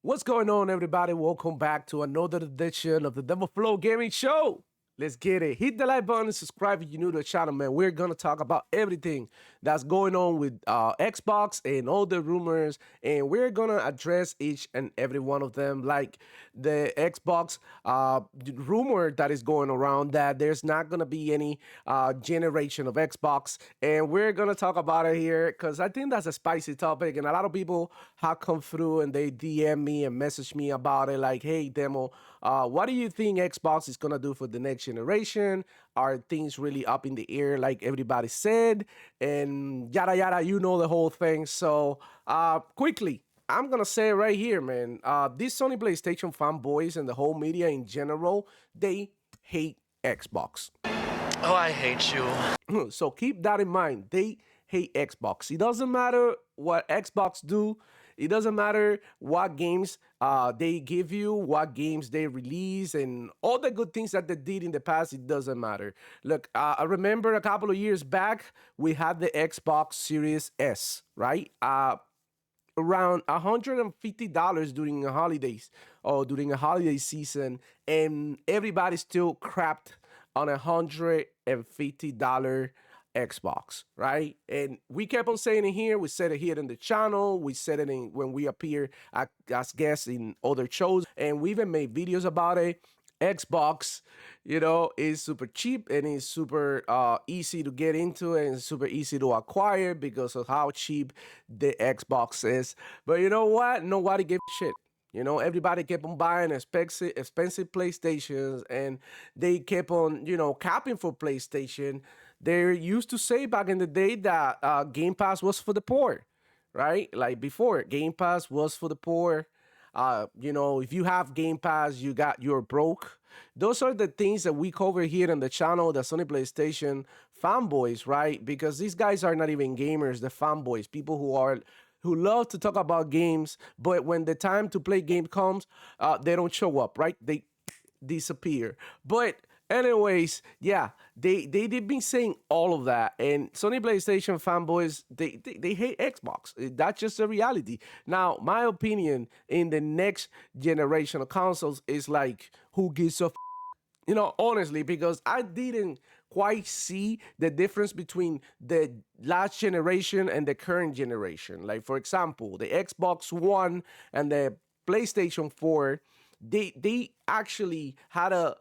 What's going on, everybody? Welcome back to another edition of the Devil Flow Gaming Show. Let's get it. Hit the like button and subscribe if you're new to the channel, man. We're going to talk about everything that's going on with Xbox and all the rumors, and we're going to address each and every one of them, like the Xbox rumor that is going around that there's not going to be any generation of Xbox, and we're going to talk about it here because I think that's a spicy topic, and a lot of people have come through and they DM me and message me about it like, hey, Demo, what do you think Xbox is going to do for the next generation? Are things really up in the air like everybody said? And yada yada, you know the whole thing. So quickly, I'm gonna say it right here, man. These Sony PlayStation fanboys and the whole media in general, they hate Xbox. Oh, I hate you. So keep that in mind. They hate Xbox. It doesn't matter what Xbox do. It doesn't matter what games they give you, what games they release, and all the good things that they did in the past. It doesn't matter. Look, I remember a couple of years back, we had the Xbox Series S, right? Around $150 during the holidays or during a holiday season, and everybody still crapped on $150 Xbox, right? And we kept on saying it here. We said it here in the channel. We said it when we appear as guests in other shows, and we even made videos about it. Xbox, is super cheap and it's super easy to get into and super easy to acquire because of how cheap the Xbox is. But you know what? Nobody gave a shit. Everybody kept on buying expensive PlayStations, and they kept on, capping for PlayStation. They used to say back in the day that Game Pass was for the poor, right? Like before, Game Pass was for the poor. If you have Game Pass, you're broke. Those are the things that we cover here on the channel, the Sony PlayStation fanboys, right? Because these guys are not even gamers, the fanboys, people who love to talk about games, but when the time to play game comes, they don't show up, right? They disappear. But anyways, yeah, they've been saying all of that, and Sony PlayStation fanboys, they hate Xbox. That's just a reality. Now, my opinion in the next generation of consoles is like, who gives a honestly, because I didn't quite see the difference between the last generation and the current generation. Like, for example, the Xbox One and the PlayStation 4, they actually had a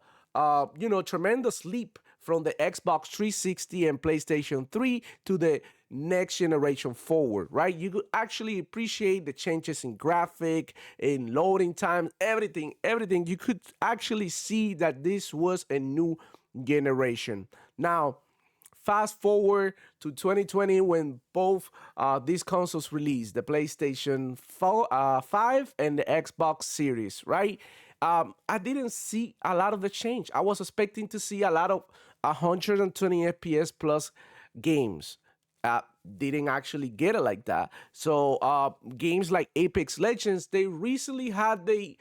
tremendous leap from the Xbox 360 and PlayStation 3 to the next generation forward, right? You could actually appreciate the changes in graphic, in loading times, everything. You could actually see that this was a new generation. Now, fast forward to 2020 when both these consoles released, the PlayStation 5 and the Xbox Series, right? I didn't see a lot of the change. I was expecting to see a lot of 120 FPS plus games. Didn't actually get it like that. So games like Apex Legends, they recently had the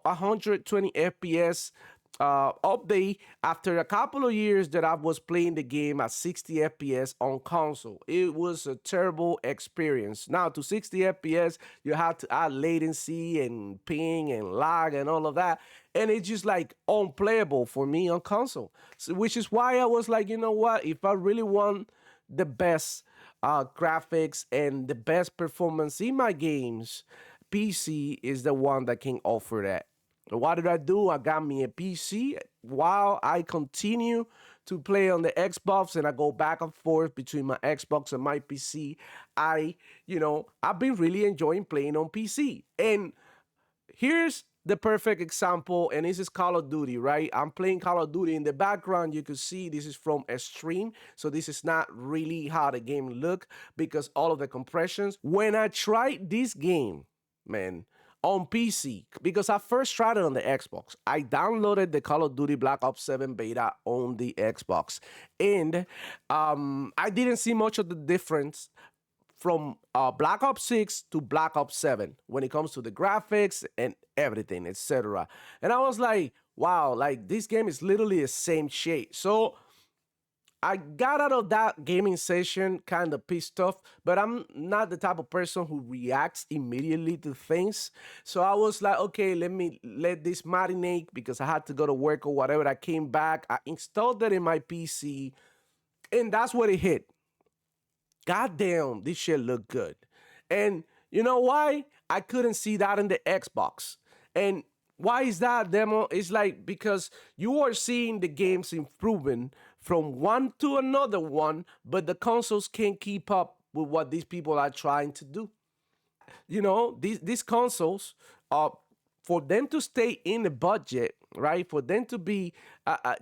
120 FPS update after a couple of years that I was playing the game at 60 FPS on console. It was a terrible experience. Now, to 60 FPS, you have to add latency and ping and lag and all of that. And it's just like unplayable for me on console. So, which is why I was like, you know what? If I really want the best graphics and the best performance in my games, PC is the one that can offer that. What did I do? I got me a PC while I continue to play on the Xbox, and I go back and forth between my Xbox and my PC. I've been really enjoying playing on PC. And here's the perfect example, and this is Call of Duty, right? I'm playing Call of Duty in the background. You can see this is from a stream, so this is not really how the game look because all of the compressions. When I tried this game, man, on PC, because I first tried it on the Xbox. I downloaded the Call of Duty Black Ops 7 beta on the Xbox, and I didn't see much of the difference from Black Ops 6 to Black Ops 7 when it comes to the graphics and everything, etc. And I was like, wow, like this game is literally the same shade. So I got out of that gaming session kind of pissed off, but I'm not the type of person who reacts immediately to things. So I was like, okay, let me let this marinate because I had to go to work or whatever. I came back, I installed it in my PC, and that's what it hit. God damn, this shit looked good. And you know why? I couldn't see that in the Xbox. And why is that, demo? It's like because you are seeing the games improving from one to another one, but the consoles can't keep up with what these people are trying to do. These consoles, for them to stay in the budget, right? For them to be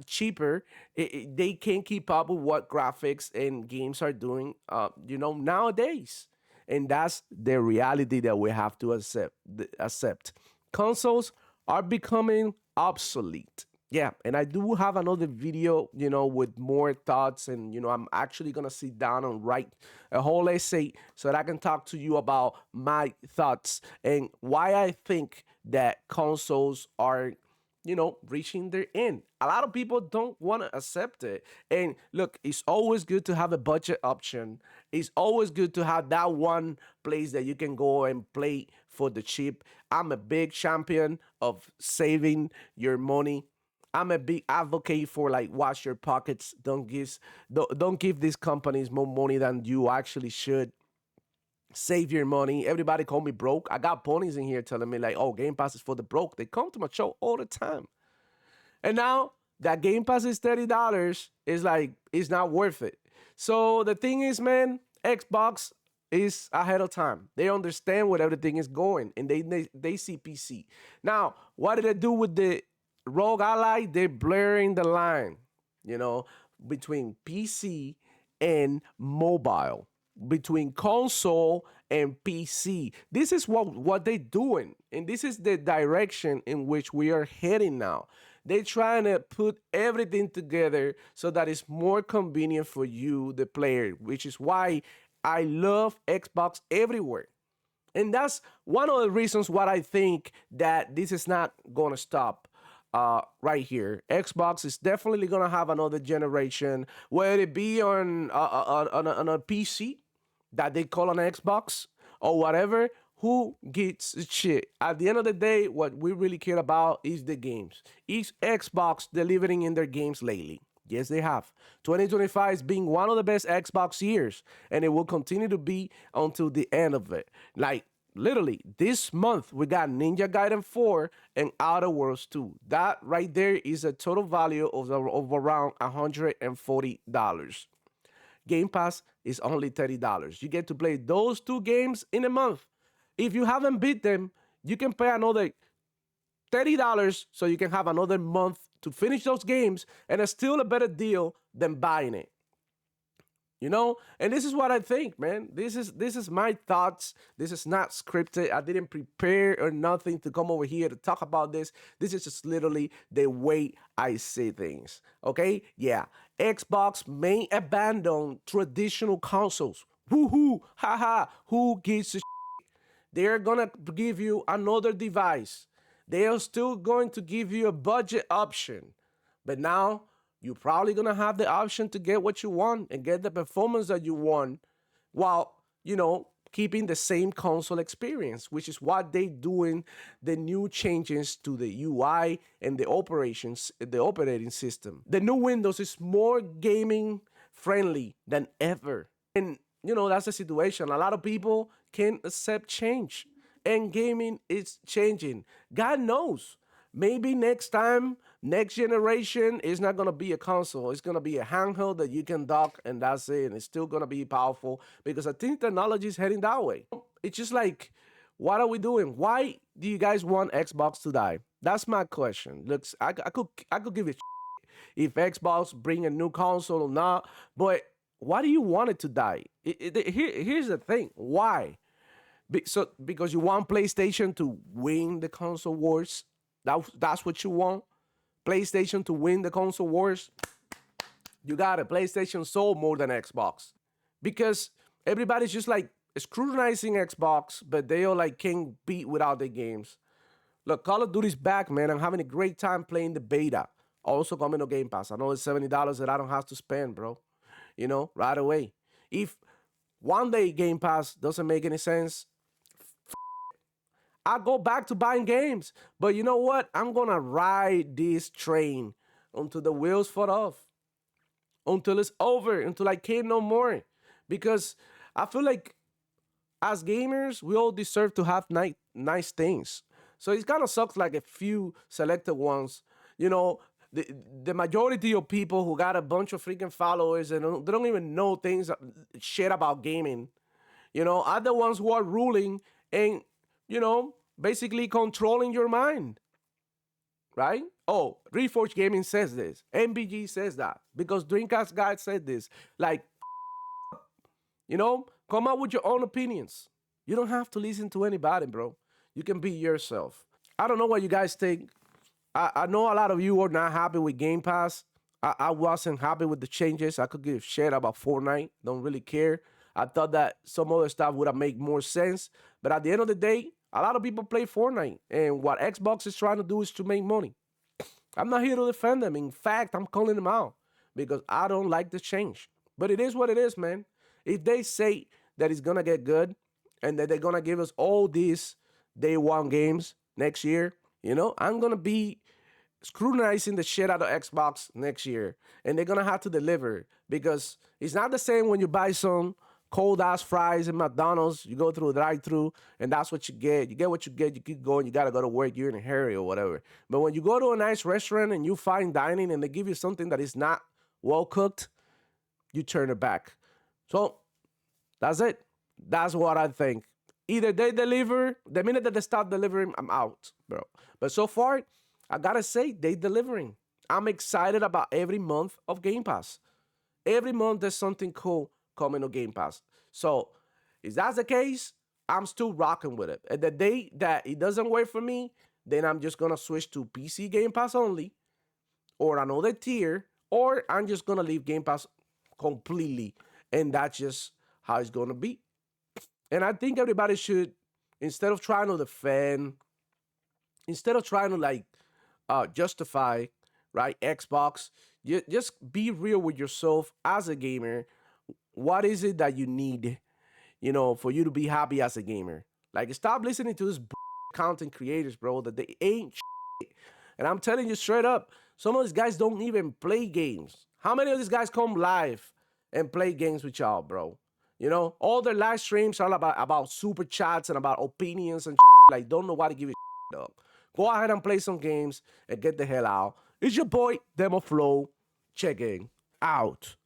cheaper, they can't keep up with what graphics and games are doing, nowadays. And that's the reality that we have to accept. Consoles are becoming obsolete. Yeah, and I do have another video, with more thoughts, and I'm actually gonna sit down and write a whole essay so that I can talk to you about my thoughts and why I think that consoles are, reaching their end. A lot of people don't want to accept it. And look, it's always good to have a budget option. It's always good to have that one place that you can go and play for the cheap. I'm a big champion of saving your money. I'm a big advocate for like watch your pockets. Don't give these companies more money than you actually should. Save your money. Everybody call me broke. I got ponies in here telling me like, oh, Game Pass is for the broke. They come to my show all the time. And now that Game Pass is $30, is like it's not worth it. So the thing is, man, Xbox is ahead of time. They understand where everything is going, and they see PC. Now, what did they do with the Rogue Ally? They're blurring the line, you know, between PC and mobile, between console and PC. This is what they're doing, and this is the direction in which we are heading now. They're trying to put everything together so that it's more convenient for you, the player, which is why I love Xbox everywhere. And that's one of the reasons why I think that this is not going to stop right here. Xbox is definitely going to have another generation, whether it be on a PC that they call an Xbox or whatever. Who gets shit? At the end of the day, what we really care about is the games. Is Xbox delivering in their games lately? Yes, they have. 2025 is being one of the best Xbox years, and it will continue to be until the end of it. Like, literally, this month, we got Ninja Gaiden 4 and Outer Worlds 2. That right there is a total value of around $140. Game Pass is only $30. You get to play those two games in a month. If you haven't beat them, you can pay another $30 so you can have another month to finish those games, and it's still a better deal than buying it. And this is what I think, man. This is my thoughts. This is not scripted. I didn't prepare or nothing to come over here to talk about this. This is just literally the way I see things. Okay? Yeah. Xbox may abandon traditional consoles. Woohoo! Haha! Who gives a they're gonna give you another device. They are still going to give you a budget option. But now you're probably gonna have the option to get what you want and get the performance that you want while, keeping the same console experience, which is what they doing the new changes to the UI and the operating system. The new Windows is more gaming friendly than ever. And that's the situation. A lot of people can't accept change, and gaming is changing. God knows. Maybe next time, next generation is not gonna be a console. It's gonna be a handheld that you can dock, and that's it. And it's still gonna be powerful because I think technology is heading that way. It's just like, what are we doing? Why do you guys want Xbox to die? That's my question. Looks, I could give it if Xbox bring a new console or not, but why do you want it to die? Here's the thing. Why? Because you want PlayStation to win the console wars? That's what you want? PlayStation to win the console wars? You got it. PlayStation sold more than Xbox. Because everybody's just like scrutinizing Xbox, but they all like can't beat without their games. Look, Call of Duty's back, man. I'm having a great time playing the beta. Also coming to Game Pass. I know it's $70 that I don't have to spend, bro. right away. If one day Game Pass doesn't make any sense, I go back to buying games. But you know what? I'm gonna ride this train until the wheels fall off, until it's over, until I can't no more. Because I feel like as gamers, we all deserve to have nice things. So it kind of sucks like a few selected ones. You know, the the majority of people who got a bunch of freaking followers and they don't even know things shit about gaming. Are the ones who are ruling and basically controlling your mind, right? Oh, Reforge Gaming says this. MBG says that because Dreamcast guy said this. Like, come up with your own opinions. You don't have to listen to anybody, bro. You can be yourself. I don't know what you guys think. I know a lot of you are not happy with Game Pass. I wasn't happy with the changes. I could give a shit about Fortnite. Don't really care. I thought that some other stuff would have made more sense. But at the end of the day, a lot of people play Fortnite. And what Xbox is trying to do is to make money. I'm not here to defend them. In fact, I'm calling them out because I don't like the change. But it is what it is, man. If they say that it's going to get good and that they're going to give us all these day one games next year, I'm going to be scrutinizing the shit out of Xbox next year. And they're going to have to deliver because it's not the same when you buy some cold ass fries in McDonald's. You go through a drive-through and that's what you get. You get what you get. You keep going. You got to go to work. You're in a hurry or whatever. But when you go to a nice restaurant and you fine dining and they give you something that is not well cooked, you turn it back. So that's it. That's what I think. Either they deliver, the minute that they stop delivering, I'm out, bro. But so far, I gotta say, they delivering. I'm excited about every month of Game Pass. Every month there's something cool coming to Game Pass. So if that's the case, I'm still rocking with it. And the day that it doesn't work for me, then I'm just gonna switch to PC Game Pass only, or another tier, or I'm just gonna leave Game Pass completely. And that's just how it's gonna be. And I think everybody should, instead of trying to defend, instead of trying to justify, right, Xbox, you just be real with yourself as a gamer. What is it that you need, for you to be happy as a gamer? Like, stop listening to this content creators, bro, that they ain't shit. And I'm telling you straight up, some of these guys don't even play games. How many of these guys come live and play games with y'all, bro? All their live streams are about super chats and about opinions and like don't know why to give a up. Go ahead and play some games and get the hell out. It's your boy Demo Flow. Checking out.